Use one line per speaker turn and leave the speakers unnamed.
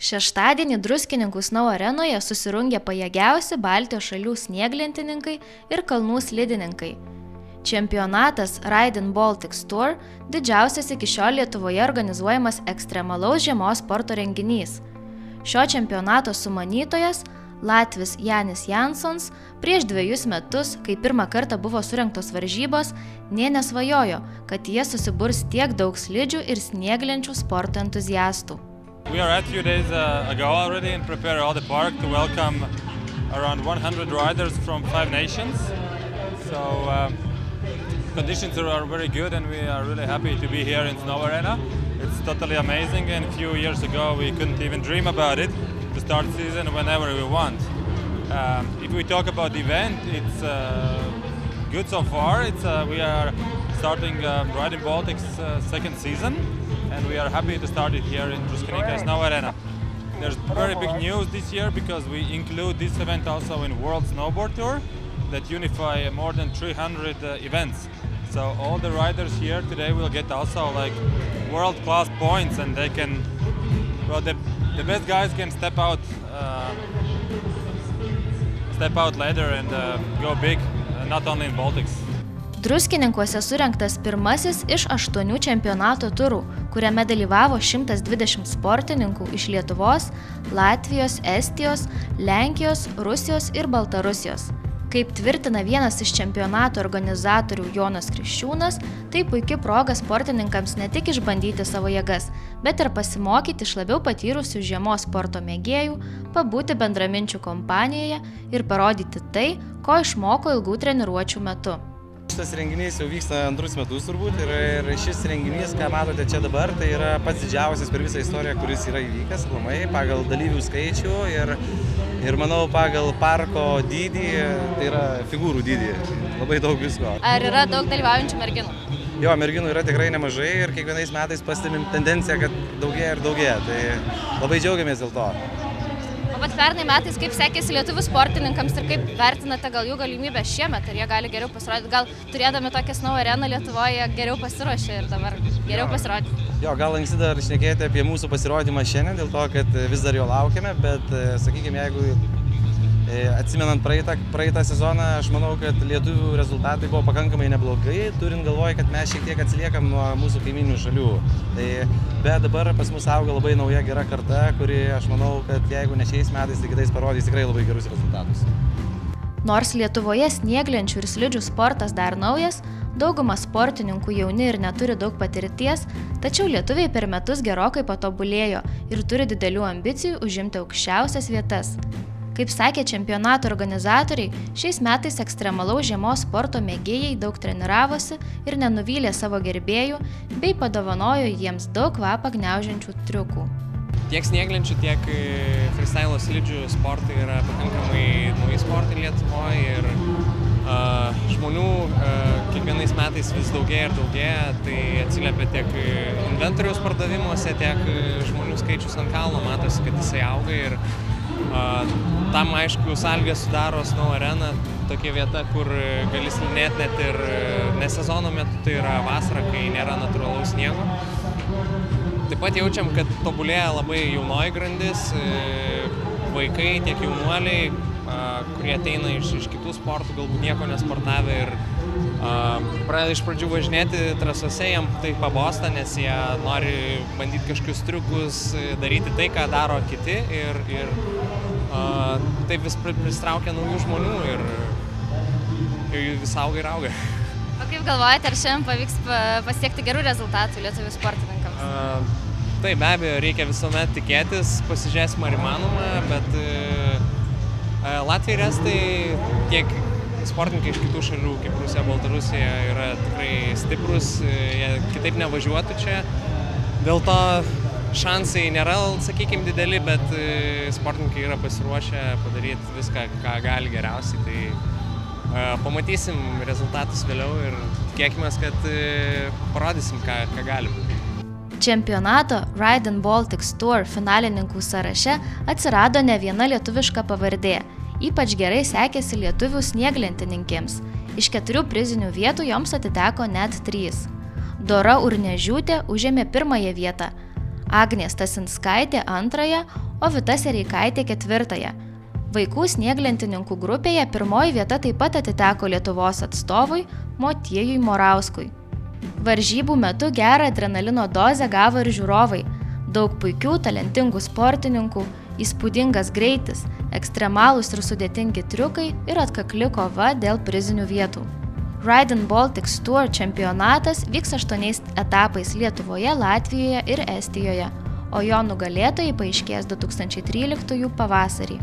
Šeštadienį Druskininkų Snow arenoje susirungė pajėgiausi Baltijos šalių snieglentininkai ir kalnų slidininkai. Čempionatas Ride Baltics Tour didžiausias iki šiol Lietuvoje organizuojamas ekstremalaus žiemos sporto renginys. Šio čempionato sumanytojas Latvis Janis Jansons prieš 2 metus, kai pirmą kartą buvo surengtos varžybos, nė nesvajojo, kad jie susiburs tiek daug slidžių ir snieglenčių sporto entuziastų.
We are a few days ago already and prepare all the park to welcome around 100 riders from 5 nations. So conditions are very good and we are really happy to be here in Snow Arena. It's totally amazing, and a few years ago we couldn't even dream about it, to start season whenever we want. If we talk about the event, it's good so far. We are starting Ride Baltics second season, and we are happy to start it here in Druskininkai Snow Arena. There's very big news this year because we include this event also in World Snowboard Tour that unify more than 300 events. So all the riders here today will get also like world-class points, and they can, well, the best guys can step out later and go big, not only in Baltics.
Druskininkuose surengtas pirmasis iš 8 čempionato turų, kuriame dalyvavo 120 sportininkų iš Lietuvos, Latvijos, Estijos, Lenkijos, Rusijos ir Baltarusijos. Kaip tvirtina vienas iš čempionato organizatorių Jonas Kriščiūnas, tai puikia proga sportininkams ne tik išbandyti savo jėgas, bet ir pasimokyti iš labiau patyrusių žiemos sporto mėgėjų, pabūti bendraminčių kompanijoje ir parodyti tai, ko išmoko ilgų treniruočių metu.
Šitas renginys jau vyksta 2 metus turbūt ir šis renginys, ką matote čia dabar, tai yra pats didžiausias per visą istoriją, kuris yra įvykęs aplamai pagal dalyvių skaičių ir manau pagal parko dydį, tai yra figūrų dydį, labai daug visko.
Ar yra daug dalyvaujančių merginų?
Jo, merginų yra tikrai nemažai ir kiekvienais metais pastebim tendenciją, kad daugėja ir daugėja, tai labai džiaugiamės dėl to.
Bet pernai metais kaip sekėsi lietuvių sportininkams ir kaip vertinate gal jų galimybę šiemet, ar jie gali geriau pasirodyti, gal turėdami tokią Snow areną Lietuvoje geriau pasiruošė ir dabar geriau pasirodyti? Jo,
gal anksti dar šnekėti apie mūsų pasirodymą šiandien, dėl to, kad vis dar jo laukiame, bet sakykime, jeigu atsimenant praeitą sezoną, aš manau, kad lietuvių rezultatai buvo pakankamai neblogai, turint galvoje, kad mes šiek tiek atsiliekam nuo mūsų kaiminių šalių. Bet dabar pas mus auga labai nauja gera karta, kuri, aš manau, kad jeigu ne šiais metais, tai kitais parodys tikrai labai gerus rezultatus.
Nors Lietuvoje snieglenčių ir slidžių sportas dar naujas, dauguma sportininkų jauni ir neturi daug patirties, tačiau lietuviai per metus gerokai patobulėjo ir turi didelių ambicijų užimti aukščiausias vietas. Kaip sakė čempionato organizatoriai, šiais metais ekstremalaus žiemos sporto mėgėjai daug treniravosi ir nenuvylė savo gerbėjų, bei padovanojo jiems daug kvapą gniaužiančių triukų.
Tiek snieglenčių, tiek freestyle slidžių sportai yra pakankamai nauji sportai Lietuvoje ir žmonių kiekvienais metais vis daugėja ir daugėja, tai atsiliepia tiek inventoriaus pardavimuose, tiek žmonių skaičius ant kalno, matosi, kad jisai auga ir tam aišku sąlygas sudaro Snow arena, tokia vieta, kur gali slidinėti net ir ne sezono metu, tai yra vasara, kai nėra natūralaus sniego. Taip pat jaučiam, kad tobulėja labai jaunoji grandis, vaikai, tiek jaunuoliai, kurie ateina iš kitų sportų, galbūt nieko nesportavę ir pradeda iš pradžių važinėti trasose, jam tai pabosta, nes jie nori bandyti kažkokius triukus, daryti tai, ką daro kiti ir taip vis pristraukia naujų žmonių ir jų vis auga ir auga.
O kaip galvojate, ar šiandien pavyks pasiekti gerų rezultatų lietuvių sportininkams?
Taip, be abejo, reikia visuomet tikėtis, pasižiūrėsim ar įmanoma, bet Latvija ir Estai tiek sportininkai iš kitų šalių, kaip Rusija, Baltarusija, yra tikrai stiprus, jie kitaip nevažiuotų čia. Dėl to šansai nėra, sakykime, dideli, bet sportininkai yra pasiruošę padaryti viską, ką gali geriausiai. Tai pamatysim rezultatus vėliau ir tikėkime, kad parodysim, ką galim.
Čempionato Ride Baltics Tour finalininkų sąraše atsirado ne viena lietuviška pavardė. Ypač gerai sekėsi lietuvių snieglentininkėms. Iš 4 prizinių vietų joms atiteko net 3. Dora Urnežiūtė užėmė 1. vietą, Agnė Stasinskaitė 2, o Vita Sereikaitė 4. Vaikų snieglentininkų grupėje 1 vieta taip pat atiteko Lietuvos atstovui Motiejui Morauskui. Varžybų metu gerą adrenalino dozę gavo ir žiūrovai. Daug puikių, talentingų sportininkų, įspūdingas greitis, ekstremalūs ir sudėtingi triukai ir atkakli kova dėl prizinių vietų. Ride Baltics Tour čempionatas vyks 8 etapais Lietuvoje, Latvijoje ir Estijoje, o jo nugalėtojai paaiškės 2013 pavasarį.